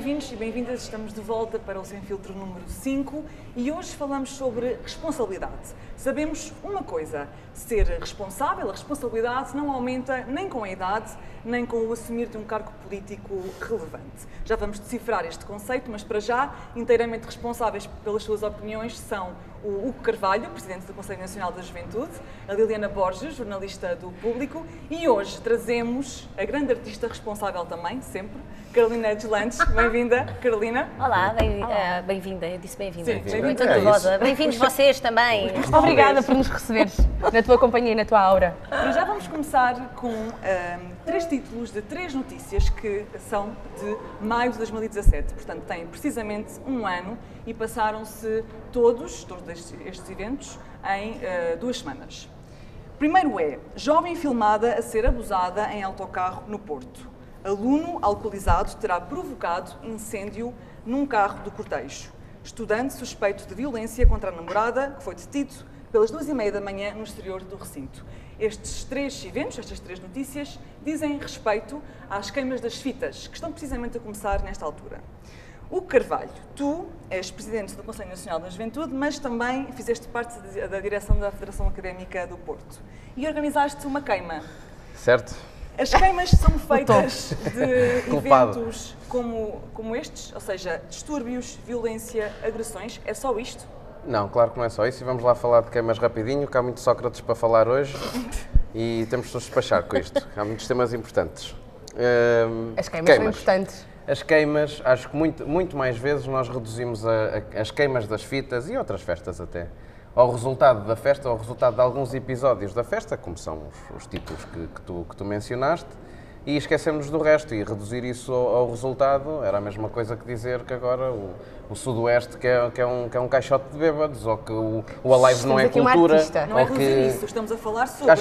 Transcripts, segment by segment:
bem-vindos e bem-vindas. Estamos de volta para o Sem Filtro número 5 e hoje falamos sobre responsabilidade. Sabemos uma coisa, ser responsável, a responsabilidade não aumenta nem com a idade, nem com o assumir de um cargo político relevante. Já vamos decifrar este conceito, mas para já, inteiramente responsáveis pelas suas opiniões são o Hugo Carvalho, Presidente do Conselho Nacional da Juventude, a Liliana Borges, jornalista do Público, e hoje trazemos a grande artista responsável também, sempre, Carolina Deslandes. Bem-vinda, Carolina. Olá, bem-vinda, eu disse bem-vinda. Muito nervosa. Bem-vindos vocês também. Obrigada por nos receberes na tua companhia e na tua aura. Mas já vamos começar com três títulos de três notícias que são de maio de 2017. Portanto, têm precisamente um ano e passaram-se todos estes eventos em 2 semanas. Primeiro é, jovem filmada a ser abusada em autocarro no Porto. Aluno alcoolizado terá provocado incêndio num carro do cortejo. Estudante suspeito de violência contra a namorada, que foi detido pelas 2h30 da manhã no exterior do recinto. Estes 3 eventos, estas 3 notícias, dizem respeito às queimas das fitas, que estão precisamente a começar nesta altura. Hugo Carvalho, tu és Presidente do Conselho Nacional da Juventude, mas também fizeste parte da direção da Federação Académica do Porto e organizaste uma queima. Certo. As queimas são feitas de eventos como estes, ou seja, distúrbios, violência, agressões, é só isto? Não, claro que não é só isso, e vamos lá falar de queimas rapidinho, que há muito Sócrates para falar hoje e temos de nos despachar com isto, há muitos temas importantes. As queimas são importantes. As queimas, acho que muito mais vezes nós reduzimos as queimas das fitas e outras festas até, ao resultado da festa, ao resultado de alguns episódios da festa, como são os títulos que tu mencionaste, e esquecemos do resto, e reduzir isso ao resultado era a mesma coisa que dizer que agora o Sudoeste que é um caixote de bêbados, ou que o Alive não é cultura. Não é reduzir isso, estamos a falar sobre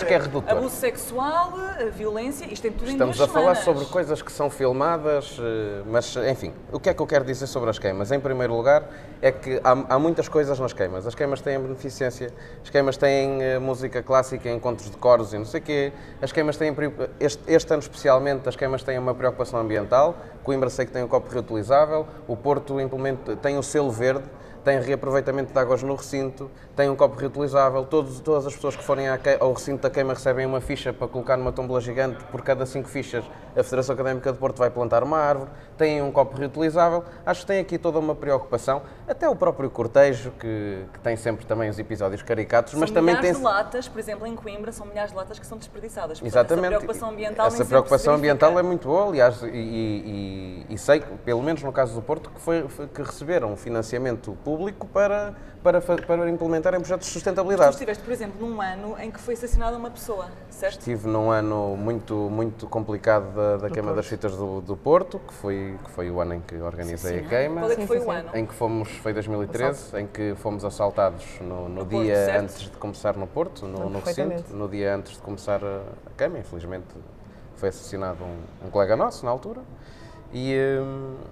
abuso sexual, violência, isto tem tudo em 2 semanas. Estamos a falar sobre coisas que são filmadas, mas enfim, o que é que eu quero dizer sobre as queimas? Em primeiro lugar, é que há muitas coisas nas queimas. As queimas têm beneficência, as queimas têm música clássica, encontros de coros e não sei o quê, as queimas têm, este ano especialmente, as queimas têm uma preocupação ambiental. Coimbra sei que tem um copo reutilizável, o Porto tem o selo verde, tem reaproveitamento de águas no recinto, tem um copo reutilizável, todas as pessoas que forem ao recinto da queima recebem uma ficha para colocar numa tómbola gigante, por cada 5 fichas a Federação Académica de Porto vai plantar uma árvore, tem um copo reutilizável, acho que tem aqui toda uma preocupação, até o próprio cortejo, que tem sempre também os episódios caricatos, mas também tem... milhares de latas, por exemplo, em Coimbra, são milhares de latas que são desperdiçadas. Portanto, exatamente. Essa preocupação ambiental é muito boa, aliás, e sei que, pelo menos no caso do Porto, que receberam um financiamento público para implementarem projetos de sustentabilidade. Tu estiveste, por exemplo, num ano em que foi assassinada uma pessoa, certo? Estive num ano muito complicado da queima das fitas do Porto, que foi o ano em que organizei a queima. Qual é que foi o ano? Em que foi 2013, em que fomos assaltados no dia Porto, antes de começar no Porto, no recinto, no dia antes de começar a queima. Infelizmente foi assassinado um colega nosso na altura. E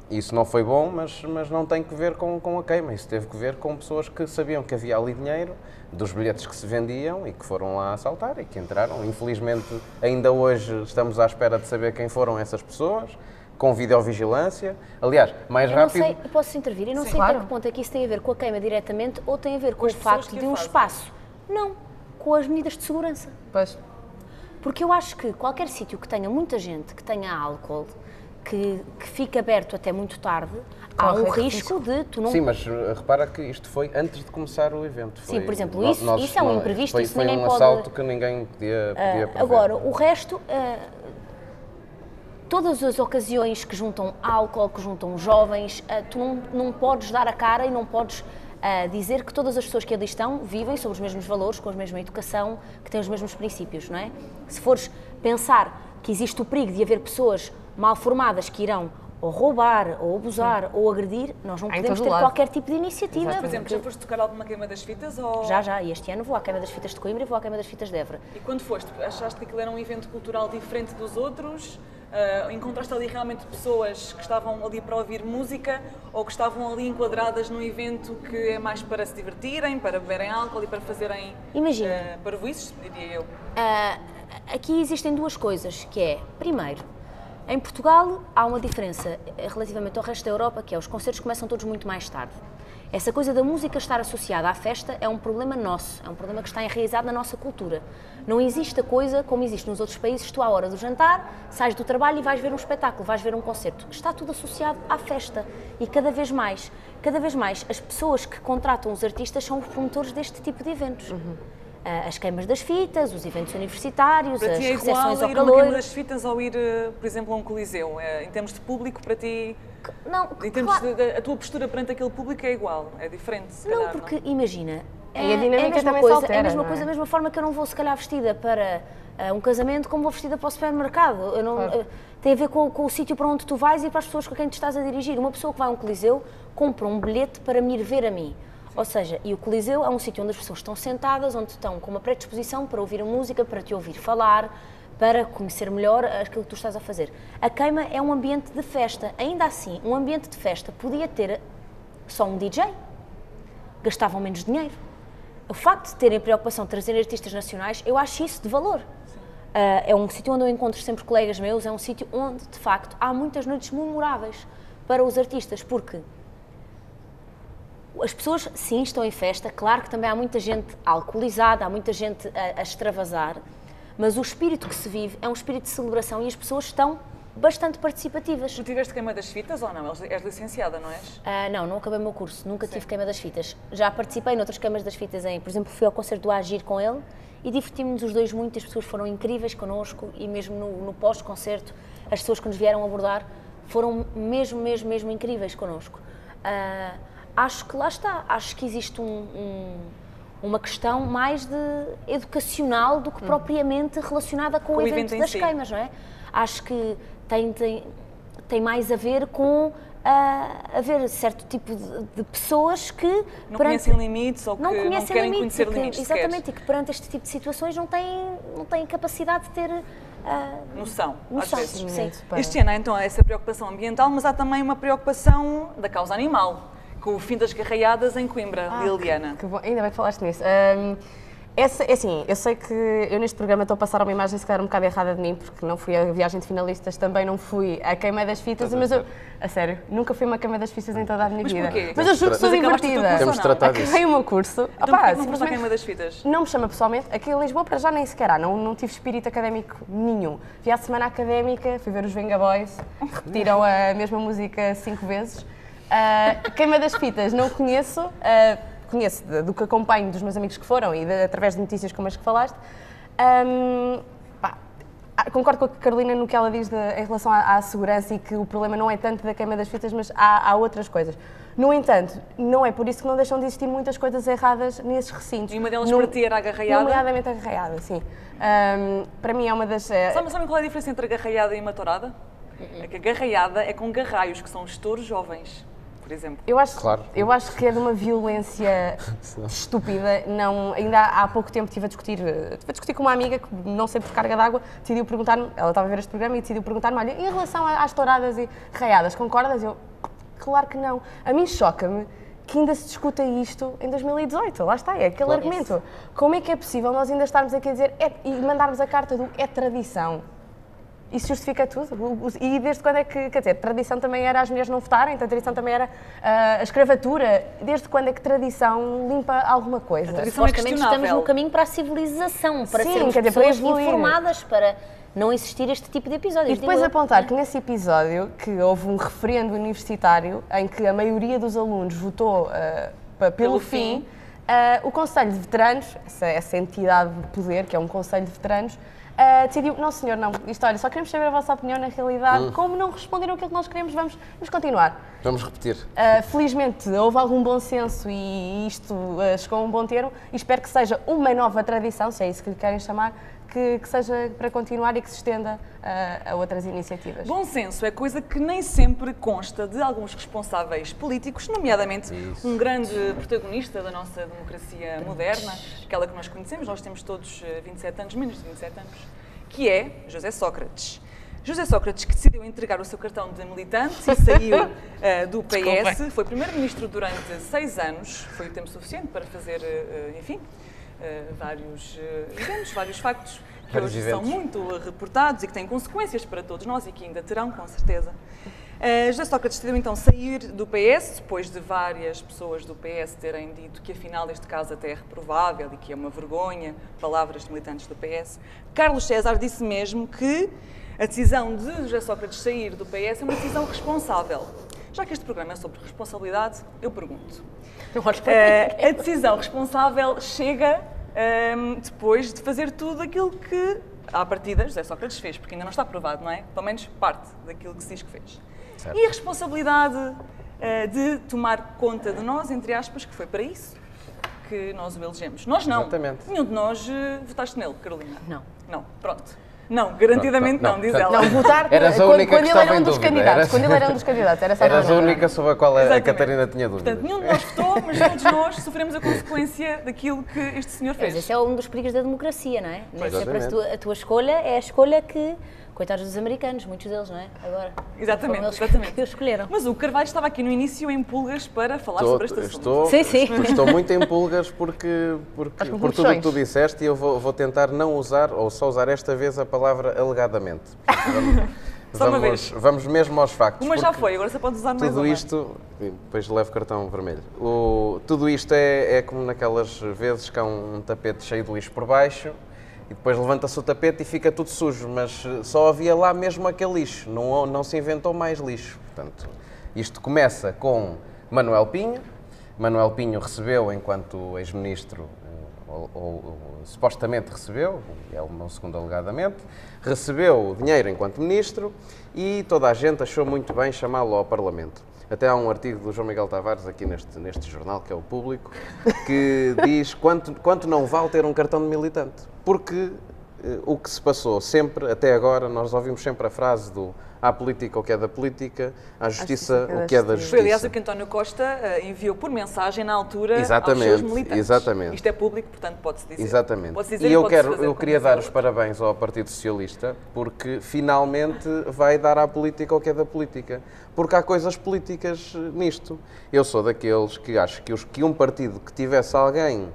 isso não foi bom, mas não tem que ver com a queima, isso teve que ver com pessoas que sabiam que havia ali dinheiro, dos bilhetes que se vendiam e que foram lá assaltar e que entraram. Infelizmente, ainda hoje estamos à espera de saber quem foram essas pessoas, com videovigilância. Aliás, mais rápido... Não sei, posso intervir? Eu não sei até que ponto é que isso tem a ver com a queima diretamente ou tem a ver com o facto de um espaço. Não, com as medidas de segurança. Pois. Porque eu acho que qualquer sítio que tenha muita gente, que tenha álcool, que fica aberto até muito tarde, há um risco de tu não... Sim, mas repara que isto foi antes de começar o evento. Sim, por exemplo, isso é um imprevisto, isso ninguém pode... Foi um assalto que ninguém podia prever. Agora, o resto, todas as ocasiões que juntam álcool, que juntam jovens, tu não podes dar a cara e não podes dizer que todas as pessoas que ali estão vivem sob os mesmos valores, com a mesma educação, que têm os mesmos princípios, não é? Se fores pensar que existe o perigo de haver pessoas mal formadas que irão ou roubar, ou abusar, ou agredir, nós não podemos ter qualquer tipo de iniciativa. Mas, por exemplo, já foste tocar alguma queima das fitas? Ou... Já. E este ano vou à queima das fitas de Coimbra e vou à queima das fitas de Évora. E quando foste, achaste que aquilo era um evento cultural diferente dos outros? Encontraste ali realmente pessoas que estavam ali para ouvir música ou que estavam ali enquadradas num evento que é mais para se divertirem, para beberem álcool e para fazerem parvoíces, diria eu? Aqui existem duas coisas, que é, primeiro, Em Portugal há uma diferença relativamente ao resto da Europa, que é os concertos começam todos muito mais tarde. Essa coisa da música estar associada à festa é um problema nosso, é um problema que está enraizado na nossa cultura. Não existe a coisa como existe nos outros países, tu à hora do jantar, sais do trabalho e vais ver um espetáculo, vais ver um concerto. Está tudo associado à festa e cada vez mais as pessoas que contratam os artistas são os promotores deste tipo de eventos. As queimas das fitas, os eventos universitários, para as ti é recepções igual ao ir a uma calor. queima das fitas ou ir, por exemplo, a um coliseu? Em termos de público, para ti, Não, em termos claro, de, a tua postura perante aquele público é igual? É diferente, se não, calhar, porque imagina, E a dinâmica a mesma também se coisa, altera, é a mesma não é? coisa, da mesma forma que eu não vou se calhar vestida para um casamento como vou vestida para o supermercado. Eu não, tem a ver com o sítio para onde tu vais e para as pessoas com quem te estás a dirigir. Uma pessoa que vai a um coliseu compra um bilhete para me ir ver a mim. Ou seja, e o coliseu é um sítio onde as pessoas estão sentadas, onde estão com uma predisposição para ouvir a música, para te ouvir falar, para conhecer melhor aquilo que tu estás a fazer. A queima é um ambiente de festa. Ainda assim, um ambiente de festa podia ter só um DJ. Gastavam menos dinheiro. O facto de terem preocupação de trazer artistas nacionais, eu acho isso de valor. É um sítio onde eu encontro sempre colegas meus, é um sítio onde, de facto, há muitas noites memoráveis para os artistas, porque as pessoas, sim, estão em festa, claro que também há muita gente alcoolizada, há muita gente a extravasar, mas o espírito que se vive é um espírito de celebração e as pessoas estão bastante participativas. Tu tiveste queima das fitas ou não? És licenciada, não és? Não acabei o meu curso, nunca tive queima das fitas. Já participei noutras queimas das fitas, por exemplo, fui ao concerto do Agir com ele e divertimos-nos os dois muito, as pessoas foram incríveis connosco e mesmo no pós-concerto, as pessoas que nos vieram abordar foram mesmo incríveis connosco. Acho que lá está, acho que existe uma questão mais educacional do que propriamente relacionada com o evento das queimas, não é? Acho que tem mais a ver com haver certo tipo de pessoas que não conhecem limites ou que não querem conhecer limites. Exatamente, e que perante este tipo de situações não têm capacidade de ter noção, às vezes. Sim. Este ano há então essa preocupação ambiental, mas há também uma preocupação da causa animal, com o fim das garraiadas em Coimbra, Liliana. Que bom. Ainda bem que falaste nisso. Assim, eu sei que eu neste programa estou a passar uma imagem se calhar um bocado errada de mim, porque não fui à viagem de finalistas, também não fui à queima das fitas, mas eu, a sério, nunca fui a uma queima das fitas em toda a minha vida. Porquê? Mas eu juro que sou divertida. Temos de tratar disso. Acabei o meu curso. Então porquê que não foste à queima das fitas? Não me chama pessoalmente. Aqui em Lisboa, para já nem sequer há. Não tive espírito académico nenhum. Vi à semana académica, fui ver os Venga Boys, repetiram a mesma música 5 vezes. Queima das fitas não conheço. Conheço do que acompanho dos meus amigos que foram e através de notícias como as que falaste. Concordo com a Carolina no que ela diz em relação à segurança e que o problema não é tanto da queima das fitas, mas há outras coisas. No entanto, não é por isso que não deixam de existir muias coisas erradas nesses recintos. E uma delas para ti era a garraiada? Nomeadamente a garraiada, sim. Para mim é uma das... Sabem qual é a diferença entre a garraiada e uma tourada? É que a garraiada é com garraios, que são os touros jovens. Por exemplo. Eu acho que é de uma violência estúpida. Ainda há pouco tempo estive a discutir com uma amiga que, não sei por carga d'água, decidiu perguntar-me, ela estava a ver este programa e decidiu perguntar-me, olha, em relação às touradas e raiadas, concordas? Eu, claro que não. A mim choca-me que ainda se discuta isto em 2018, lá está, é aquele argumento. Como é que é possível nós ainda estarmos aqui a dizer e mandarmos a carta do é tradição? Isso justifica tudo. E desde quando é que, quer dizer, tradição também era as mulheres não votarem, então a tradição também era a escravatura. Desde quando é que tradição limpa alguma coisa? A tradição supostamente estamos no caminho para a civilização, para sermos pessoas informadas, para não existir este tipo de episódios. E depois apontar que nesse episódio, que houve um referendo universitário em que a maioria dos alunos votou pelo fim, o Conselho de Veteranos, essa entidade de poder, que é um Conselho de Veteranos, decidiu, não senhor, não, isto olha, só queremos saber a vossa opinião na realidade, como não responderam aquilo que nós queremos, vamos continuar. Vamos repetir. Felizmente houve algum bom senso e isto chegou a um bom termo e espero que seja uma nova tradição, se é isso que lhe querem chamar, que seja para continuar e que se estenda a outras iniciativas. Bom senso é coisa que nem sempre consta de alguns responsáveis políticos, nomeadamente um grande protagonista da nossa democracia moderna, aquela que nós conhecemos, nós temos todos 27 anos, menos de 27 anos, que é José Sócrates. José Sócrates, que decidiu entregar o seu cartão de militante e saiu do PS, foi primeiro-ministro durante 6 anos, foi o tempo suficiente para fazer, enfim, vários eventos, vários factos que Vários hoje são eventos. muito reportados e que têm consequências para todos nós e que ainda terão, com certeza. José Sócrates decidiu então sair do PS, depois de várias pessoas do PS terem dito que afinal este caso até é reprovável e que é uma vergonha, palavras de militantes do PS. Carlos César disse mesmo que a decisão de José Sócrates sair do PS é uma decisão responsável. Já que este programa é sobre responsabilidade, eu pergunto. A decisão responsável chega depois de fazer tudo aquilo que, à partida, José Sócrates fez, porque ainda não está provado, não é? Pelo menos parte daquilo que se diz que fez. Certo. E a responsabilidade de tomar conta de nós, entre aspas, que foi para isso que nós o elegemos. Nós não. Exatamente. Nenhum de nós votaste nele, Carolina. Não. Não, pronto. Não, garantidamente Pronto, não, diz portanto, ela. Não, votar Eras a quando única que ele estava era em um dos dúvida, candidatos. eras- Quando ele era um dos candidatos, era só Eras a não. única sobre a qual a Exatamente. Catarina tinha dúvida. Portanto, nenhum de nós votou, mas todos nós sofremos a consequência daquilo que este senhor Mas fez. esse é um dos perigos da democracia, não é? Nem sempre Exatamente. a tua escolha é a escolha que, coitados dos americanos, muitos deles, não é? Agora. Exatamente, foram eles exatamente. que o escolheram. Mas o Carvalho estava aqui no início em pulgas para falar sobre este assunto. Sim. Estou muito em pulgas por tudo o que tu disseste e eu vou tentar não usar, ou só usar esta vez a palavra alegadamente. Só uma vez. Vamos mesmo aos factos. Uma já porque foi, agora você pode usar mais Tudo uma. isto, e depois levo cartão vermelho. Tudo isto é como naquelas vezes que há um tapete cheio de lixo por baixo e depois levanta-se o tapete e fica tudo sujo, mas só havia lá mesmo aquele lixo, não se inventou mais lixo. Portanto, isto começa com Manuel Pinho. Manuel Pinho recebeu, enquanto ex-ministro, ou supostamente recebeu, é o meu segundo alegadamente, recebeu dinheiro enquanto ministro e toda a gente achou muito bem chamá-lo ao Parlamento. Até há um artigo do João Miguel Tavares aqui neste jornal, que é o Público, que diz quanto não vale ter um cartão de militante. Porque o que se passou sempre, até agora, nós ouvimos sempre a frase do há política o que é da política, há justiça o que é da justiça. Foi, aliás, o que António Costa enviou por mensagem na altura aos Exatamente, seus militantes. exatamente. Isto é público, portanto pode-se dizer. Exatamente. Pode-se dizer E eu pode-se fazer queria como dar diz os a parabéns ao Partido Socialista porque finalmente vai dar à política o que é da política. Porque há coisas políticas nisto. Eu sou daqueles que acho que um partido que tivesse alguém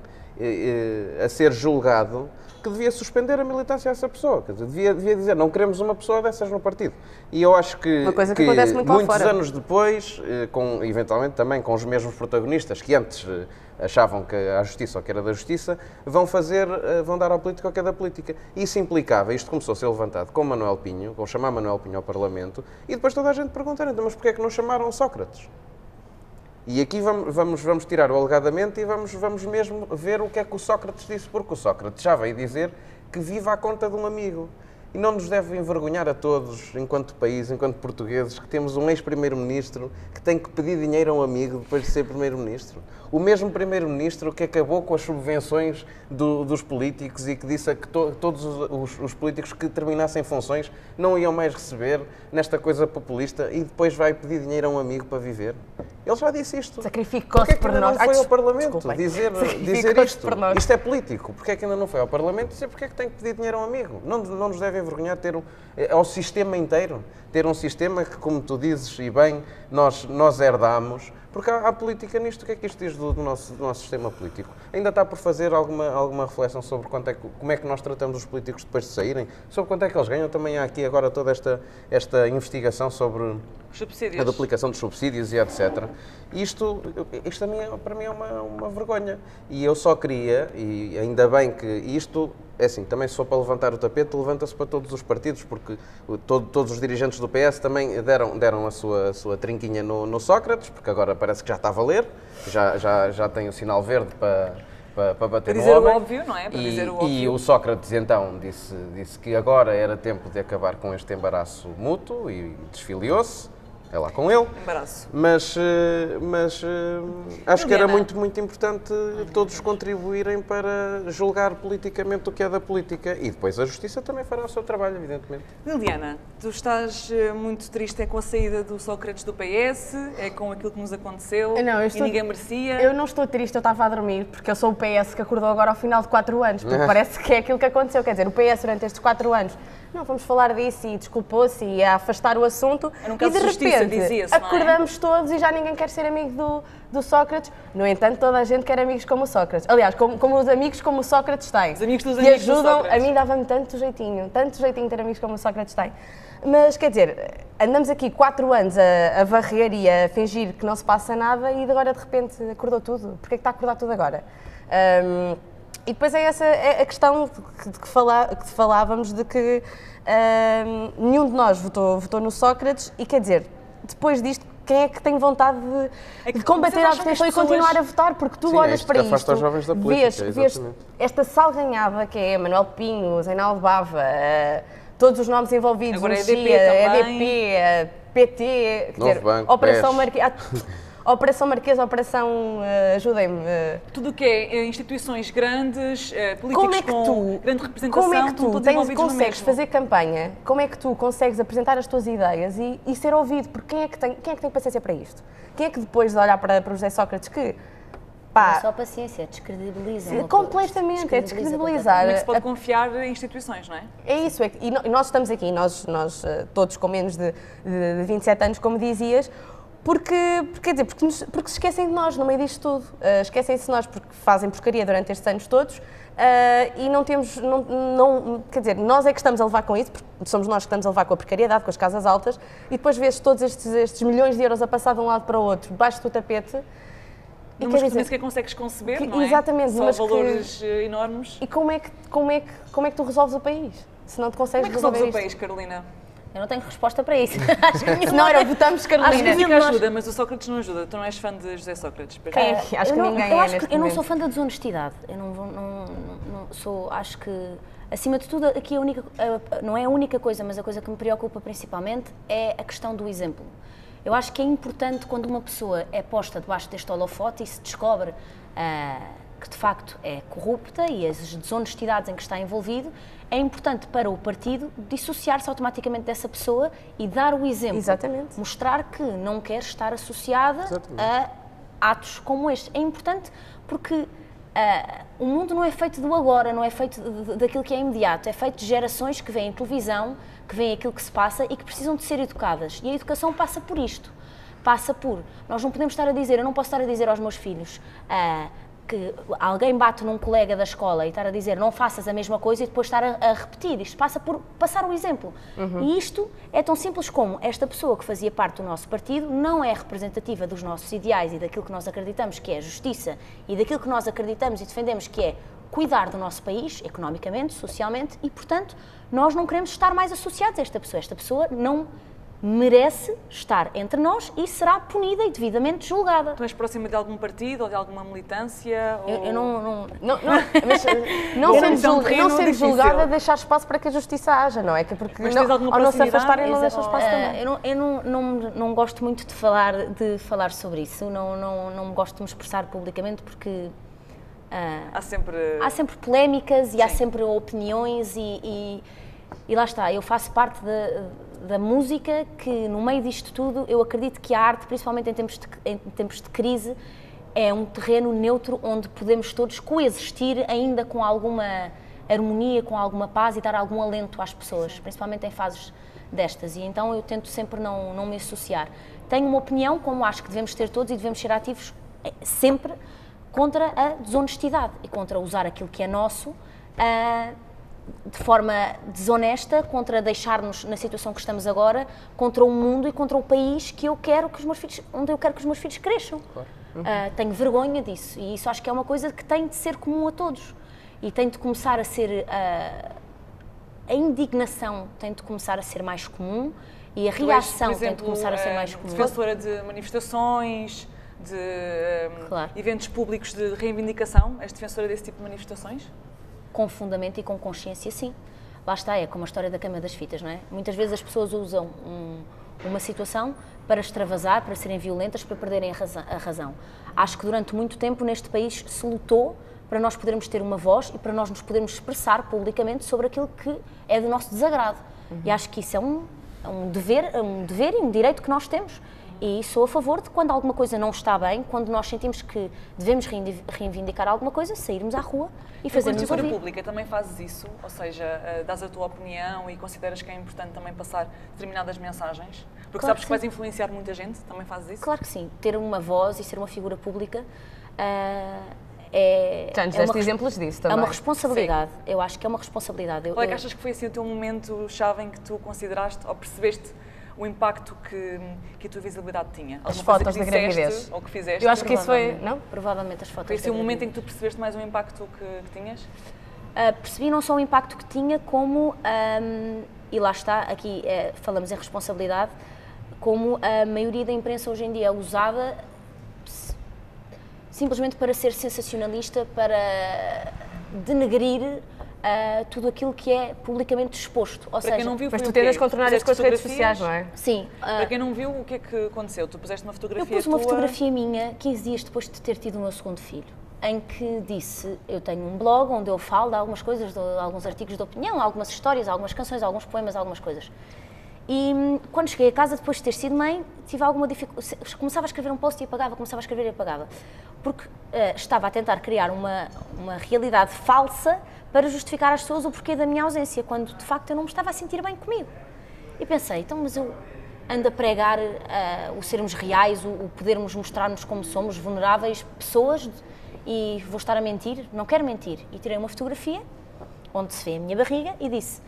a ser julgado que devia suspender a militância a essa pessoa. Quer dizer, devia dizer, não queremos uma pessoa dessas no partido. E eu acho que, Uma coisa que acontece muito lá muitos fora. anos depois, eventualmente também com os mesmos protagonistas que antes achavam que a justiça ou que era da justiça, vão dar à política o que é da política. Isso implicava, isto começou a ser levantado com Manuel Pinho, com chamar Manuel Pinho ao Parlamento, e depois toda a gente perguntar, então, mas porquê é que não chamaram Sócrates? E aqui vamos tirar o alegadamente e vamos mesmo ver o que é que o Sócrates disse, porque o Sócrates já veio dizer que vive à conta de um amigo. E não nos deve envergonhar a todos, enquanto país, enquanto portugueses, que temos um ex-primeiro-ministro que tem que pedir dinheiro a um amigo depois de ser primeiro-ministro. O mesmo primeiro-ministro que acabou com as subvenções dos políticos e que disse que todos os políticos que terminassem funções não iam mais receber nesta coisa populista e depois vai pedir dinheiro a um amigo para viver. Ele já disse isto. Sacrificou-se Porquê é que por ainda nós. não foi ao Parlamento Desculpem. dizer Sacrificou-se isto? por nós. Isto é político. Porquê é que ainda não foi ao Parlamento dizer porque é que tem que pedir dinheiro a um amigo? Não nos deve envergonhar ter ao sistema inteiro. Ter um sistema que, como tu dizes e bem, nós herdamos. Porque há política nisto. O que é que isto diz do nosso sistema político? Ainda está por fazer alguma reflexão sobre como é que nós tratamos os políticos depois de saírem? Sobre quanto é que eles ganham? Também há aqui agora toda esta investigação sobre Os subsídios. a duplicação dos subsídios e etc. Isto para mim é uma vergonha. E eu só queria, e ainda bem que isto, é assim, também se for para levantar o tapete, levanta-se para todos os partidos, porque todos os dirigentes do PS também deram a sua trinquinha no Sócrates, porque agora parece que já está a valer, já tem o sinal verde para bater Para no dizer o homem. óbvio, não é? Para dizer o óbvio. E o Sócrates então disse que agora era tempo de acabar com este embaraço mútuo e desfiliou-se. É lá com ele. Embaraço. Mas acho que era Liliana. muito, muito importante todos contribuírem para julgar politicamente o que é da política. E depois a Justiça também fará o seu trabalho, evidentemente. Liliana, tu estás muito triste com a saída do Sócrates do PS, é com aquilo que nos aconteceu Não, e ninguém merecia. Eu não estou triste, eu estava a dormir, porque eu sou o PS que acordou agora ao final de 4 anos, porque parece que é aquilo que aconteceu. Quer dizer, o PS durante estes 4 anos, não, vamos falar disso e desculpou-se e a afastar o assunto. Era um E caso de de justiça, repente dizia-se, não é? acordamos todos e já ninguém quer ser amigo do Sócrates. No entanto, toda a gente quer amigos como o Sócrates. Aliás, como os amigos como o Sócrates tem. Os amigos dos que amigos do ajudam, Sócrates. a mim dava-me tanto jeitinho ter amigos como o Sócrates tem. Mas, quer dizer, andamos aqui 4 anos a varrer e a fingir que não se passa nada e agora, de repente, acordou tudo. Porquê é que está a acordar tudo agora? E depois é essa a questão de que falávamos, de que nenhum de nós votou no Sócrates e, quer dizer, depois disto, quem é que tem vontade de combater a abstenção e continuar a votar? Porque tu olhas para isto, afasta os jovens da política, vês esta salganhada que é Manuel Pinho, Zeinaldo Bava, todos os nomes envolvidos, agora o EDP Chia, também. EDP, PT, quer dizer, Banco, Operação BES. Marquesa, Operação Marquesa, Operação, ajudem-me, Tudo o que é instituições grandes, como políticos é que com tu, grande representação, como é que estão tu todos envolvidos no consegues mesmo. fazer campanha, como é que tu consegues apresentar as tuas ideias e ser ouvido? Porque quem é que tem paciência para isto? Quem é que depois de olhar para o José Sócrates que, Não é pá, só paciência, descredibilizam. completamente, é descredibilizar. Como é que se pode confiar em instituições, não é? É isso, e nós estamos aqui, nós todos com menos de 27 anos, como dizias, porque se esquecem de nós no meio disto tudo. Esquecem-se de nós porque fazem porcaria durante estes anos todos e não temos, quer dizer, nós é que estamos a levar com isso, porque somos nós que estamos a levar com a precariedade, com as casas altas, e depois vês todos estes milhões de euros a passar de um lado para o outro, debaixo do tapete. E Números que nem sequer consegues conceber, não é? Exatamente, Só mas valores enormes. E como é que tu resolves o país? Se não te Como consegues é que resolves resolver o isto? país, Carolina? Eu não tenho resposta para isso. Acho que nenhum Se não era, nós- votamos Acho Carolina. que a nenhum música de nós- ajuda, mas o Sócrates não ajuda. Tu não és fã de José Sócrates. pois Quem é não? que- acho Eu que não- ninguém eu é acho que neste eu não momento. sou fã da desonestidade. Eu não sou. Acho que, acima de tudo, aqui não é a única coisa, mas a coisa que me preocupa principalmente é a questão do exemplo. Eu acho que é importante quando uma pessoa é posta debaixo deste holofote e se descobre que de facto é corrupta e as desonestidades em que está envolvido, é importante para o partido dissociar-se automaticamente dessa pessoa e dar o exemplo. Exatamente. Mostrar que não quer estar associada Exatamente. a atos como este. É importante porque o mundo não é feito do agora, não é feito daquilo que é imediato, é feito de gerações que veem televisão, que veem aquilo que se passa e que precisam de ser educadas. E a educação passa por isto. Passa por... Nós não podemos estar a dizer, eu não posso estar a dizer aos meus filhos que alguém bate num colega da escola e estar a dizer não faças a mesma coisa e depois estar a repetir. Isto passa por passar o exemplo. E isto é tão simples como esta pessoa que fazia parte do nosso partido não é representativa dos nossos ideais e daquilo que nós acreditamos que é justiça e daquilo que nós acreditamos e defendemos que é cuidar do nosso país, economicamente, socialmente, e, portanto, nós não queremos estar mais associados a esta pessoa. Esta pessoa não merece estar entre nós e será punida e devidamente julgada. Tu és próxima de algum partido ou de alguma militância? Eu não... Mas não Ou sendo, então terreno sendo difícil. julgada, deixar espaço para que a justiça haja, não é? Que porque Mas não, tens alguma ao não se proximidade? afastarem, não deixam espaço também. Eu não gosto muito de falar sobre isso, não gosto de me expressar publicamente porque Há sempre... há sempre polémicas e há Sim. sempre opiniões e lá está, eu faço parte da música que no meio disto tudo eu acredito que a arte, principalmente em tempos de crise, é um terreno neutro onde podemos todos coexistir ainda com alguma harmonia, com alguma paz e dar algum alento às pessoas, principalmente em fases destas, e então eu tento sempre não me associar. Tenho uma opinião, como acho que devemos ter todos e devemos ser ativos sempre contra a desonestidade e contra usar aquilo que é nosso de forma desonesta, contra deixar-nos na situação que estamos agora, contra o mundo e contra o país que eu quero que os meus filhos, onde eu quero que os meus filhos cresçam. Claro. Tenho vergonha disso e isso acho que é uma coisa que tem de ser comum a todos e tem de começar a ser a indignação tem de começar a ser mais comum e a Tu és, reação por tem de exemplo, começar a ser mais comum. defensora de manifestações, de Claro. eventos públicos de reivindicação? És defensora desse tipo de manifestações? Com fundamento e com consciência, sim. Lá está, é como a história da cama das fitas, não é? Muitas vezes as pessoas usam uma situação para extravasar, para serem violentas, para perderem a razão. Acho que durante muito tempo neste país se lutou para nós podermos ter uma voz e para nós nos podermos expressar publicamente sobre aquilo que é do nosso desagrado. E acho que isso é um dever e um direito que nós temos. E sou a favor de quando alguma coisa não está bem, quando nós sentimos que devemos reivindicar alguma coisa, sairmos à rua e Quando fazermos figura ouvir. pública também fazes isso? Ou seja, dás a tua opinião e consideras que é importante também passar determinadas mensagens? Porque Claro sabes que que vais sim. influenciar muita gente, também fazes isso? Claro que sim. Ter uma voz e ser uma figura pública é. Já nos é uma deste res- exemplos disso É também. uma responsabilidade. Eu acho que é uma responsabilidade. Qual é que achas que foi assim, o teu momento-chave em que tu consideraste ou percebeste o impacto que a tua visibilidade tinha? As Alguma coisa fotos que da disseste gravidez. Ou que fizeste? Eu acho que isso foi. Provavelmente. Não? Provavelmente as fotos. Foi assim da o momento em gravidez. que tu percebeste mais o impacto que tinhas? Percebi não só o impacto que tinha, como, e lá está, aqui falamos em responsabilidade, como a maioria da imprensa hoje em dia é usada simplesmente para ser sensacionalista, para denegrir tudo aquilo que é publicamente exposto. Ou Para seja, quem não viu, Mas foi tu o quê? tentas contornar isso com as redes sociais, Fotografias? não é? sim, Para quem não viu, o que é que aconteceu? Tu puseste uma fotografia eu pus uma tua... fotografia minha 15 dias depois de ter tido o meu segundo filho, em que disse, eu tenho um blog onde eu falo de algumas coisas, de alguns artigos de opinião, algumas histórias, algumas canções, alguns poemas, algumas coisas. E quando cheguei a casa, depois de ter sido mãe, tive alguma dificuldade. Começava a escrever um post e apagava, começava a escrever e apagava. Porque estava a tentar criar uma realidade falsa para justificar às pessoas o porquê da minha ausência, quando de facto eu não me estava a sentir bem comigo. E pensei, então, mas eu ando a pregar o sermos reais, o podermos mostrar-nos como somos, vulneráveis pessoas, e vou estar a mentir? Não quero mentir. E tirei uma fotografia onde se vê a minha barriga e disse: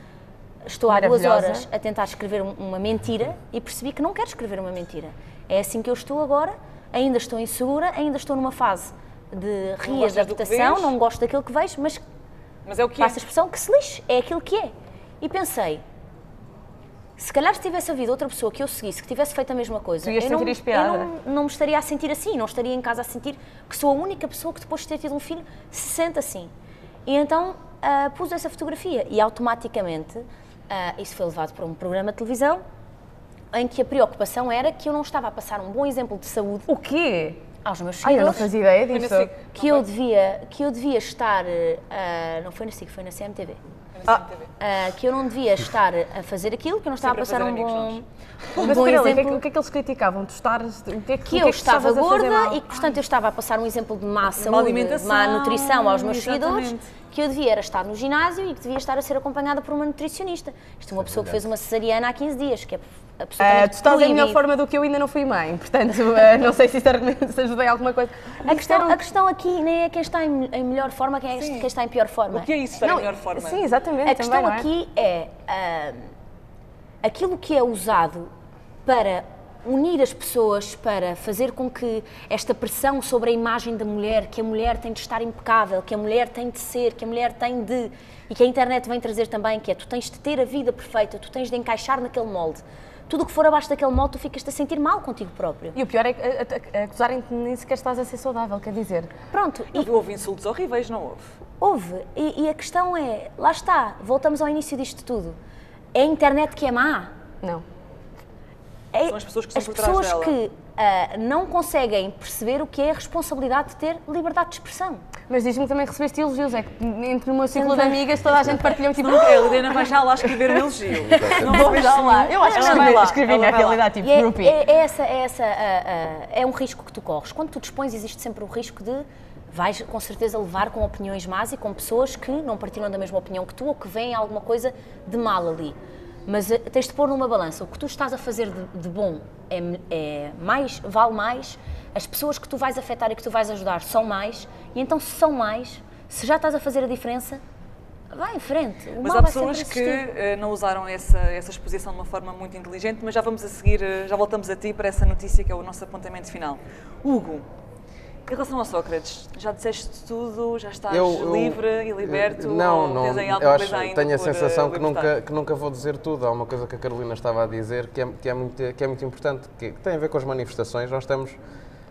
estou há 2 Maravilhosa. horas a tentar escrever uma mentira e percebi que não quero escrever uma mentira. É assim que eu estou agora, ainda estou insegura, ainda estou numa fase de gostas do que readaptação, vês? não gosto daquilo que vejo, mas Mas é o que é. passa a expressão que se lixe, é aquilo que é. E pensei, se calhar se tivesse havido outra pessoa que eu seguisse, que tivesse feito a mesma coisa, Tu ias eu, não, sentir inspirada. eu não me estaria a sentir assim, não estaria em casa a sentir que sou a única pessoa que depois de ter tido um filho se sente assim. E então pus essa fotografia e automaticamente isso foi levado para um programa de televisão em que a preocupação era que eu não estava a passar um bom exemplo de saúde O quê? aos meus Ai, eu não seguidores, fazia ideia Foi na disso. SIC, que eu devia estar, não foi na SIC, foi na CMTV. Foi na CMTV. Que eu não devia estar a fazer aquilo, que eu não estava Sempre a a passar fazer um amigos bom Mas, bom Pirela, exemplo. o que é que eles criticavam? Tu estares. O que é Que eu estava estavas a fazer gorda mal? e que, portanto, eu estava a passar um exemplo de má Má saúde, de alimentação, má nutrição aos meus exatamente. seguidores, que eu devia era estar no ginásio e que devia estar a ser acompanhada por uma nutricionista. Isto é uma pessoa que fez uma cesariana há 15 dias, que é absolutamente Tu estás em melhor proibido. forma do que eu, ainda não fui mãe, portanto, não sei se isso se ajudei em alguma coisa. A questão aqui nem é quem está em melhor forma, quem está em pior forma. O que é isso, estar em melhor forma? Sim, exatamente. A questão também, não é? aqui é aquilo que é usado para unir as pessoas, para fazer com que esta pressão sobre a imagem da mulher, que a mulher tem de estar impecável, que a mulher tem de ser, que a mulher tem de... E que a internet vem trazer também, que é tu tens de ter a vida perfeita, tu tens de encaixar naquele molde. Tudo o que for abaixo daquele molde, tu ficas-te a sentir mal contigo próprio. E o pior é que acusarem-te nem sequer estás a ser saudável, quer dizer. Pronto, e Houve insultos horríveis, não houve? houve. E a questão é, lá está, voltamos ao início disto tudo. É a internet que é má. Não. São as pessoas que estão as por trás pessoas dela. que não conseguem perceber o que é a responsabilidade de ter liberdade de expressão. Mas diz-me também que recebeste elogios, é que entre o meu ciclo de Também. amigas toda a gente partilhou tipo. A Helena vai já lá escrever um elogio. Não Vou vou já lá. Eu acho que Ela vai lá, escrevi ela na vai lá. realidade, tipo, E é, groupie. é um risco que tu corres. Quando tu te expões, existe sempre o risco de vais com certeza levar com opiniões más e com pessoas que não partilham da mesma opinião que tu ou que veem alguma coisa de mal ali. Mas tens de pôr numa balança. O que tu estás a fazer de bom vale mais, as pessoas que tu vais afetar e que tu vais ajudar são mais, e então se são mais, se já estás a fazer a diferença, vai em frente. O Mas mal há vai sempre pessoas que existir. não usaram essa exposição de uma forma muito inteligente, mas já vamos a seguir, já voltamos a ti para essa notícia que é o nosso apontamento final. Hugo, em relação ao Sócrates, já disseste tudo, já estás livre e liberto? Não, ou tens aí eu alguma acho, coisa ainda tenho a por, sensação libertar? que nunca vou dizer tudo. Há uma coisa que a Carolina estava a dizer que é muito importante, que tem a ver com as manifestações. Nós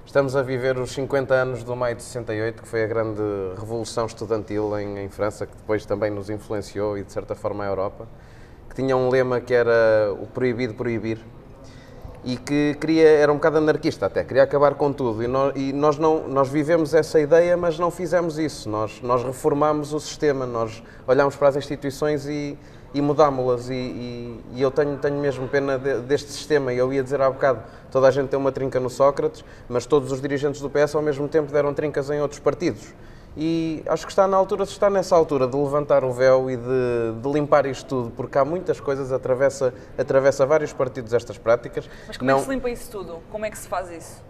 estamos a viver os 50 anos do Maio de 68, que foi a grande revolução estudantil em França, que depois também nos influenciou e de certa forma a Europa, que tinha um lema que era o proibido proibir. E que era um bocado anarquista até, queria acabar com tudo. E nós vivemos essa ideia, mas não fizemos isso. Nós reformámos o sistema, nós olhámos para as instituições e mudámos-las. E eu tenho mesmo pena deste sistema. Eu ia dizer há bocado, toda a gente tem uma trinca no Sócrates, mas todos os dirigentes do PS ao mesmo tempo deram trincas em outros partidos. E acho que está na altura, se está nessa altura de levantar o véu e de limpar isto tudo, porque há muitas coisas, atravessa vários partidos estas práticas. Mas como é que se limpa isso tudo? Como é que se faz isso?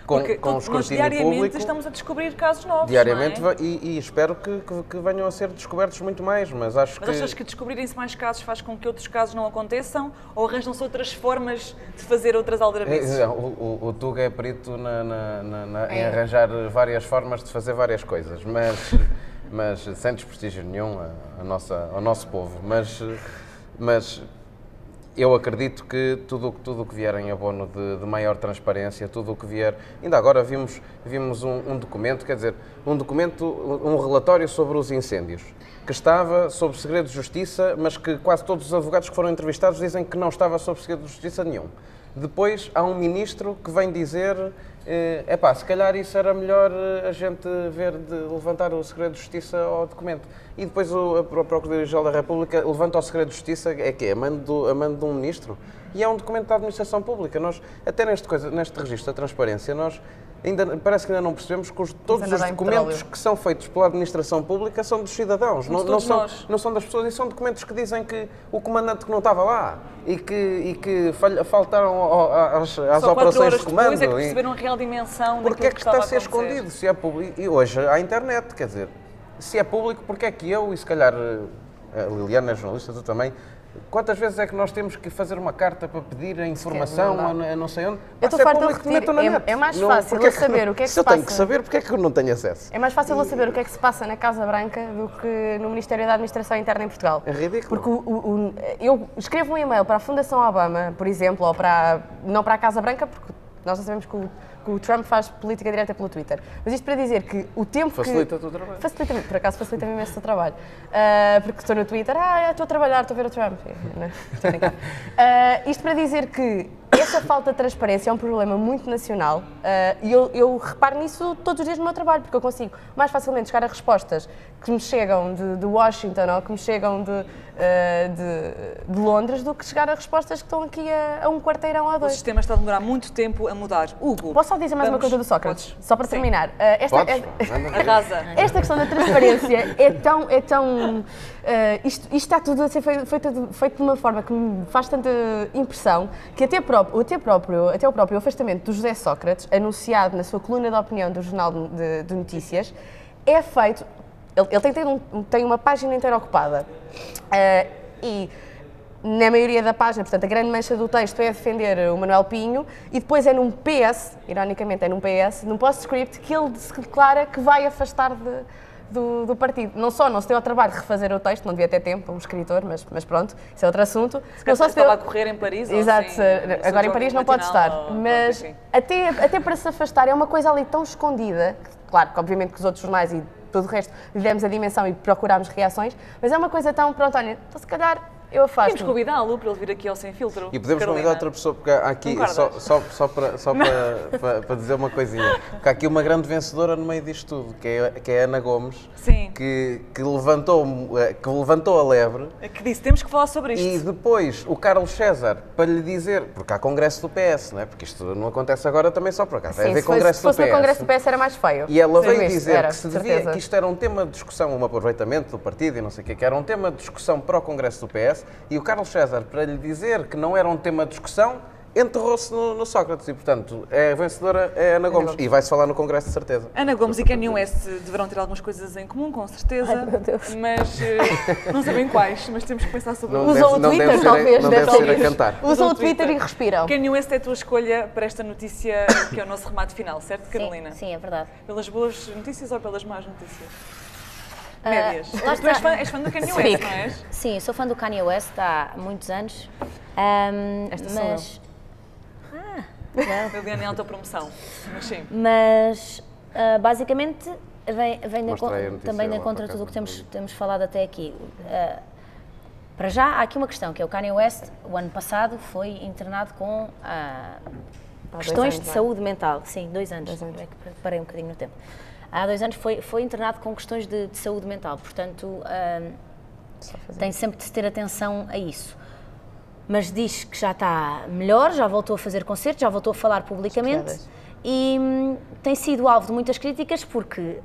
Porque Com o nós escrutínio diariamente público, estamos a descobrir casos novos, diariamente, não é? e espero que venham a ser descobertos muito mais, mas acho Mas achas que descobrirem-se mais casos faz com que outros casos não aconteçam? Ou arranjam-se outras formas de fazer outras aldrabices? O Tuga é perito em arranjar várias formas de fazer várias coisas, mas sem desprestígio nenhum ao nosso povo. Mas eu acredito que tudo o que vier em abono de maior transparência, tudo o que vier... Ainda agora vimos um documento, quer dizer, um relatório sobre os incêndios, que estava sob segredo de justiça, mas que quase todos os advogados que foram entrevistados dizem que não estava sob segredo de justiça nenhum. Depois há um ministro que vem dizer se calhar isso era melhor a gente ver de levantar o segredo de justiça ao documento. E depois a Procuradoria-Geral da República levanta o segredo de justiça, a mando de um ministro? E é um documento da administração pública. Nós, até neste registro da transparência, parece que ainda não percebemos que todos os documentos que são feitos pela administração pública são dos cidadãos, não são das pessoas, e são documentos que dizem que o comandante que não estava lá e que faltaram às operações de comando. Depois é que perceberam a real dimensão porque é que está a ser acontecer. escondido? Se é público, e hoje há internet, quer dizer, se é público, porque é que eu, e se calhar a Liliana é jornalista, tu também, quantas vezes é que nós temos que fazer uma carta para pedir a informação a não sei onde? Eu estou farta de repetir, é mais fácil eu saber o que é que se passa. Se eu tenho que saber, porque é que eu não tenho acesso? É mais fácil eu saber o que é que se passa na Casa Branca do que no Ministério da Administração Interna em Portugal. É ridículo. Porque eu escrevo um e-mail para a Fundação Obama, por exemplo, ou não para a Casa Branca, porque nós já sabemos que o Trump faz política direta pelo Twitter. Mas isto para dizer que o tempo Facilita-te o trabalho. Facilita-me, por acaso facilita-me imenso o seu trabalho. Porque estou no Twitter, estou a trabalhar, estou a ver o Trump. Não, estou a brincar. Isto para dizer que essa falta de transparência é um problema muito nacional e eu reparo nisso todos os dias no meu trabalho, porque eu consigo mais facilmente chegar a respostas que me chegam de Washington ou que me chegam de Londres do que chegar a respostas que estão aqui a um quarteirão ou a O dois. sistema está a demorar muito tempo a mudar. Hugo, posso só dizer mais uma coisa do Sócrates? Podes. Só para terminar. Arrasa. Esta questão da transparência é tão... isto está tudo a ser feito de uma forma que me faz tanta impressão que até o próprio afastamento do José Sócrates, anunciado na sua coluna de opinião do Jornal de Notícias, é feito... Ele tem uma página inteira ocupada e na maioria da página, portanto, a grande mancha do texto é a defender o Manuel Pinho e depois é num PS, ironicamente é num PS, num post-script, que ele se declara que vai afastar do partido. Não se deu ao trabalho de refazer o texto, não devia ter tempo, um escritor, mas pronto, isso é outro assunto. Não só se estava a correr em Paris. Exato, assim, agora em Paris não pode estar, mas até para se afastar é uma coisa ali tão escondida, claro que obviamente que os outros jornais e tudo o resto lhe demos a dimensão e procurámos reações, mas é uma coisa tão, pronto, olha, então se calhar eu afasto. Podemos convidá-lo para ele vir aqui ao Sem Filtro. E podemos convidar outra pessoa, porque há aqui, só para dizer uma coisinha, porque há aqui uma grande vencedora no meio disto tudo, que é a Ana Gomes, sim, que levantou a lebre. Que disse, temos que falar sobre isto. E depois o Carlos César, para lhe dizer, porque há congresso do PS, não é? Porque isto não acontece agora também só por acaso, vai haver congresso do PS. Se fosse no congresso do PS era mais feio. E ela veio dizer que isto era um tema de discussão, um aproveitamento do partido e não sei o quê, que era um tema de discussão para o congresso do PS, e o Carlos César, para lhe dizer que não era um tema de discussão, enterrou-se no Sócrates e, portanto, a vencedora é Ana Gomes. E vai-se falar no Congresso, de certeza. Ana Gomes e Kanye West deverão ter algumas coisas em comum, com certeza. Ai, meu Deus. Mas não sabem quais, mas temos que pensar sobre isso. Usam o Twitter, talvez. Não deve ser a cantar. Usam o Twitter e respiram. Kanye West é a tua escolha para esta notícia, que é o nosso remate final, certo, Carolina? Sim, é verdade. Pelas boas notícias ou pelas más notícias? Médias. Lá Tu és fã do Kanye West, não és? Sim, eu sou fã do Kanye West há muitos anos. Esta mas... Eu ganhei alta promoção, mas sim. Mas, basicamente, vem também de lá, encontro a por tudo o que acaso, temos falado até aqui. Para já, há aqui uma questão, que é o Kanye West, o ano passado, foi internado com questões de saúde mental. Sim, 2 anos. É que parei um bocadinho no tempo. Há 2 anos foi internado com questões de saúde mental, portanto, tem sempre de se ter atenção a isso. Mas diz que já está melhor, já voltou a fazer concertos, já voltou a falar publicamente E tem sido alvo de muitas críticas porque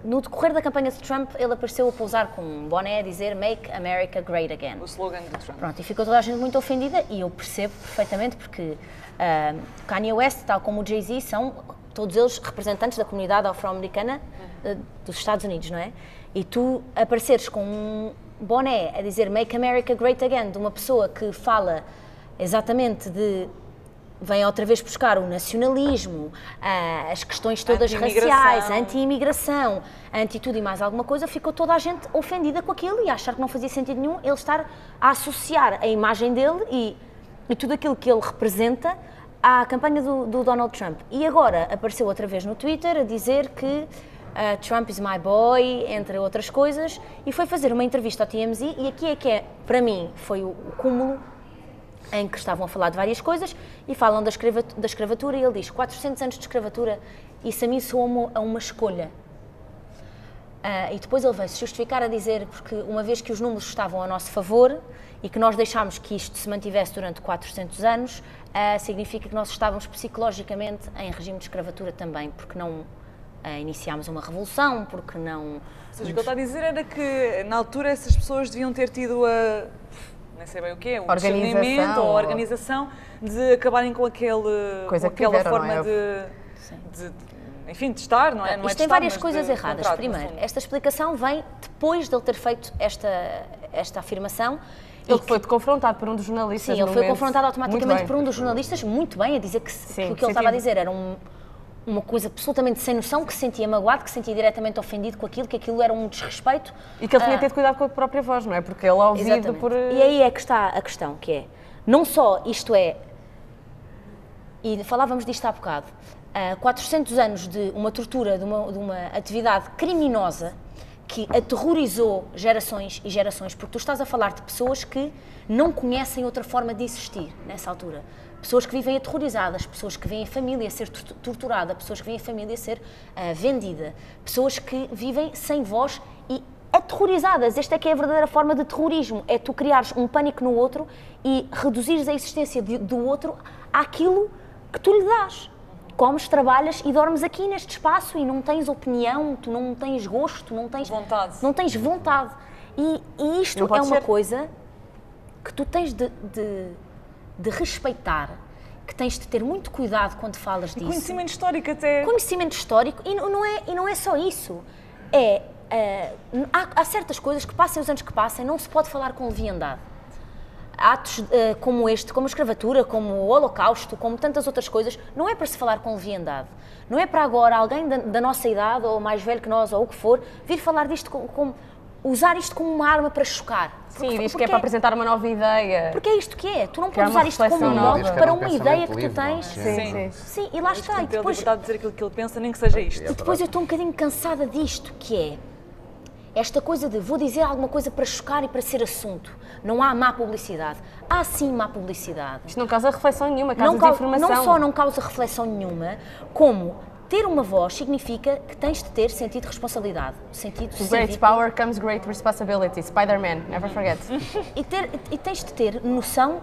no decorrer da campanha de Trump ele apareceu a pousar com um boné a dizer Make America Great Again. O slogan de Trump. Pronto, e ficou toda a gente muito ofendida e eu percebo perfeitamente porque Kanye West, tal como o Jay-Z, são todos eles representantes da comunidade afro-americana dos Estados Unidos, não é? E tu apareceres com um boné a dizer Make America Great Again de uma pessoa que fala exatamente de vem outra vez buscar o nacionalismo, as questões todas raciais, anti-imigração, anti-tudo e mais alguma coisa, ficou toda a gente ofendida com aquilo e a achar que não fazia sentido nenhum ele estar a associar a imagem dele e tudo aquilo que ele representa à campanha do Donald Trump. E agora apareceu outra vez no Twitter a dizer que Trump is my boy, entre outras coisas, e foi fazer uma entrevista ao TMZ e aqui é que para mim, foi o cúmulo em que estavam a falar de várias coisas e falam da escravatura e ele diz 400 anos de escravatura, isso a mim soa a uma escolha. E depois ele veio se justificar a dizer porque uma vez que os números estavam a nosso favor e que nós deixámos que isto se mantivesse durante 400 anos, significa que nós estávamos psicologicamente em regime de escravatura também, porque não iniciámos uma revolução, porque não... Ou seja, o que ele está a dizer era que na altura essas pessoas deviam ter tido nem sei bem o quê, um discernimento ou organização de acabarem com aquela forma de enfim, de estar, não é? Isto tem várias coisas erradas. Primeiro, esta explicação vem depois de ele ter feito esta afirmação. Ele foi confrontado por um dos jornalistas. Sim, ele foi confrontado automaticamente por um dos jornalistas, muito bem, a dizer que o que ele estava a dizer era uma coisa absolutamente sem noção, que se sentia magoado, que se sentia diretamente ofendido com aquilo, que aquilo era um desrespeito. E que ele tinha de ter cuidado com a própria voz, não é? Porque ele ouvido por... E aí é que está a questão, que é, não só isto é, e falávamos disto há bocado, 400 anos de uma tortura, de uma atividade criminosa que aterrorizou gerações e gerações, porque tu estás a falar de pessoas que não conhecem outra forma de existir nessa altura. Pessoas que vivem aterrorizadas, pessoas que veem a família ser torturada, pessoas que veem a família ser vendida, pessoas que vivem sem voz e aterrorizadas. Esta é que é a verdadeira forma de terrorismo, é tu criares um pânico no outro e reduzires a existência do outro àquilo que tu lhe dás. Comes, trabalhas e dormes aqui neste espaço e não tens opinião, tu não tens gosto, tu não tens vontade. Não tens vontade. E isto é uma coisa que tu tens de respeitar, que tens de ter muito cuidado quando falas disso. Conhecimento histórico até. Conhecimento histórico e não é só isso. Há certas coisas que passem os anos que passem, não se pode falar com leviandade. Atos como este, como a escravatura, como o Holocausto, como tantas outras coisas, não é para se falar com leviandade. Não é para agora alguém da nossa idade, ou mais velho que nós, ou o que for, vir falar disto usar isto como uma arma para chocar. Sim, diz que é para apresentar uma nova ideia. Porque é isto que é. Tu não podes usar isto como um mote para uma ideia que tu tens. Sim, e lá está. E depois de dizer aquilo que ele pensa, nem que seja isto. E depois eu estou um bocadinho cansada disto, que é esta coisa de vou dizer alguma coisa para chocar e para ser assunto. Não há má publicidade. Há sim má publicidade. Isto não causa reflexão nenhuma, causa desinformação. Não só não causa reflexão nenhuma, como ter uma voz significa que tens de ter sentido de responsabilidade, sentido cívico. Great power comes great responsibility. Spider-Man, never forget. E tens de ter noção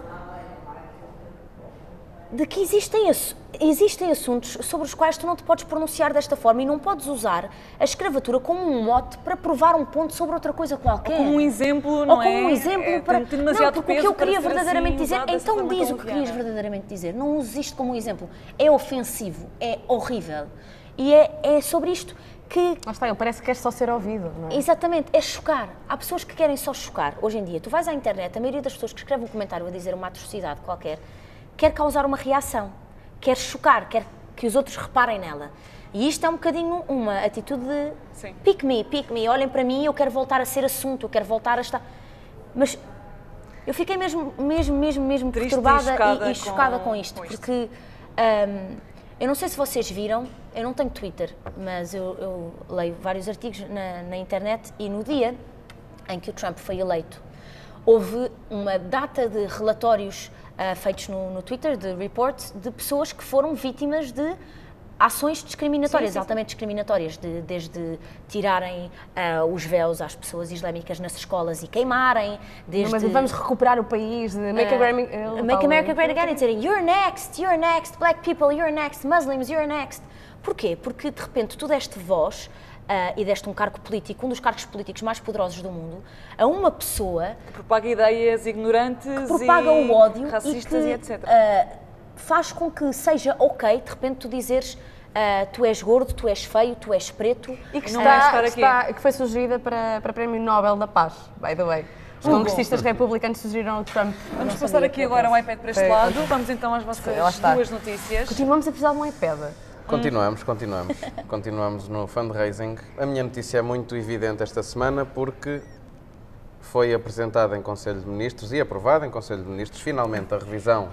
de que existem assuntos sobre os quais tu não te podes pronunciar desta forma e não podes usar a escravatura como um mote para provar um ponto sobre outra coisa qualquer. Ou como um exemplo, não é? Ou como um exemplo para... Não, porque o que eu queria verdadeiramente dizer, então diz o que querias verdadeiramente dizer. Não uses isto como um exemplo. É ofensivo, é horrível. E é sobre isto que... Lá está, ele parece que quer só ser ouvido, não é? Exatamente, é chocar. Há pessoas que querem só chocar. Hoje em dia, tu vais à internet, a maioria das pessoas que escrevem um comentário a dizer uma atrocidade qualquer, quer causar uma reação, quer chocar, quer que os outros reparem nela. E isto é um bocadinho uma atitude de pick me, olhem para mim, eu quero voltar a ser assunto, eu quero voltar a estar... Mas eu fiquei mesmo perturbada e chocada com isto, porque eu não sei se vocês viram, eu não tenho Twitter, mas eu leio vários artigos na internet e no dia em que o Trump foi eleito, houve uma data de relatórios feitos no Twitter, de reports, de pessoas que foram vítimas de ações discriminatórias, Sim. altamente discriminatórias, desde tirarem os véus às pessoas islâmicas nas escolas e queimarem, desde... Mas vamos recuperar o país, de Make America Great Again, e dizerem you're next, black people, you're next, Muslims, you're next. Porquê? Porque de repente tu deste voz e deste um cargo político, um dos cargos políticos mais poderosos do mundo, a uma pessoa que propaga ideias ignorantes, que propaga o ódio racistas e etc. Faz com que seja ok, de repente tu dizeres tu és gordo, tu és feio, tu és preto. E que, não vais estar aqui. que foi sugerida para Prémio Nobel da Paz, by the way. Os congressistas republicanos sugeriram o Trump. Vamos passar aqui agora o iPad para este lado. Vamos então às vossas duas notícias. Continuamos a precisar de um iPad. Continuamos no fundraising. A minha notícia é muito evidente esta semana porque foi apresentada em Conselho de Ministros e aprovada em Conselho de Ministros finalmente a revisão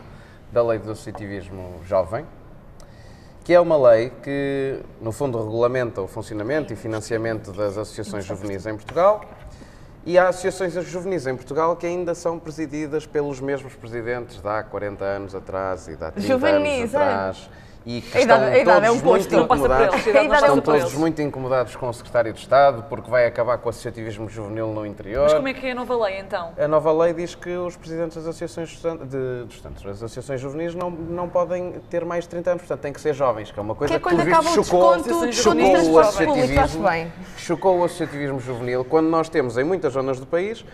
da Lei do Associativismo Jovem, que é uma lei que, no fundo, regulamenta o funcionamento e financiamento das associações juvenis em Portugal. E há associações juvenis em Portugal que ainda são presididas pelos mesmos presidentes de há 40 anos atrás e de há 30 anos atrás. E que estão todos muito incomodados, estão todos muito incomodados com o Secretário de Estado porque vai acabar com o associativismo juvenil no interior. Mas como é que é a nova lei então? A nova lei diz que os presidentes das associações das associações juvenis não podem ter mais de 30 anos, portanto têm que ser jovens, que é uma coisa que tu viste chocou o associativismo juvenil, quando nós temos em muitas zonas do país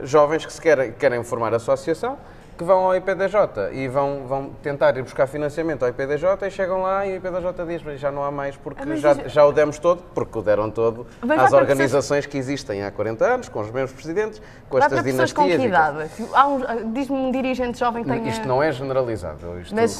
jovens que se querem formar associação, que vão ao IPDJ e vão tentar ir buscar financiamento ao IPDJ e chegam lá e o IPDJ diz já não há mais porque já o demos todo, porque o deram todo às organizações que existem há 40 anos, com os mesmos presidentes, com estas dinastias. Com que idade? Diz-me um dirigente jovem que tenha... Isto não é generalizado,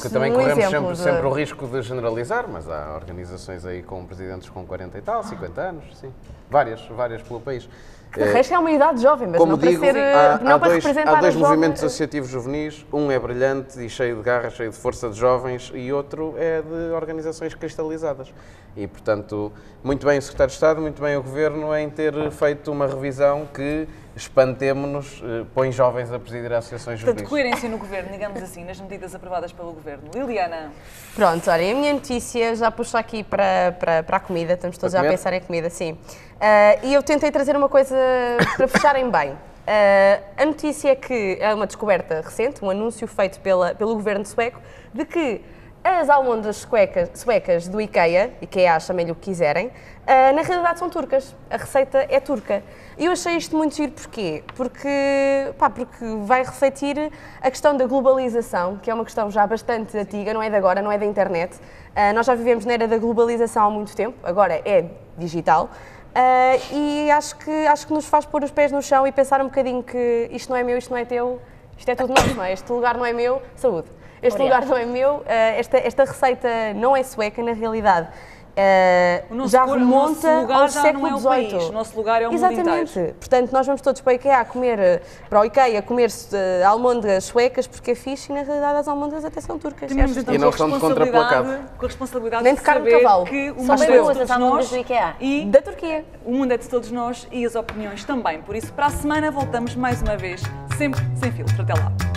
que também corremos sempre o risco de generalizar, mas há organizações aí com presidentes com 40 e tal, 50 anos, sim, várias pelo país. Que é uma idade jovem, mas como não digo, para representar há dois movimentos associativos juvenis, um é brilhante e cheio de garra, cheio de força de jovens e outro é de organizações cristalizadas. E, portanto, muito bem o Secretário de Estado, muito bem o Governo em ter feito uma revisão que, espantemo-nos, põe jovens a presidir associações juvenis. Portanto, coerência no Governo, digamos assim, nas medidas aprovadas pelo Governo. Liliana. Pronto, olha, a minha notícia já puxa aqui para a comida, estamos todos já a pensar em comida, sim. E eu tentei trazer uma coisa para fecharem bem. A notícia é que é uma descoberta recente, um anúncio feito pelo Governo sueco, de que as almôndegas suecas do IKEA, chamem-lhe o que quiserem, na realidade são turcas. A receita é turca. E eu achei isto muito giro, porquê? Porque vai refletir a questão da globalização, que é uma questão já bastante antiga, não é de agora, não é da internet. Nós já vivemos na era da globalização há muito tempo, agora é digital. E acho que nos faz pôr os pés no chão e pensar um bocadinho que isto não é meu, isto não é teu, isto é tudo nosso, não é? Este lugar não é meu, saúde. Este lugar não é meu, esta receita não é sueca, na realidade. Já remonta ao século XVIII. O nosso lugar é o mundo inteiro. Exatamente. Portanto, nós vamos todos para o IKEA comer almôndegas suecas porque é fixe e, na realidade, as almôndegas até são turcas. E não são de contraplacado. Com a responsabilidade nem de carne de cavalo. Que o mundo é de todos nós do IKEA. E da Turquia. O mundo é de todos nós e as opiniões também. Por isso, para a semana, voltamos mais uma vez, sempre sem filtro. Até lá.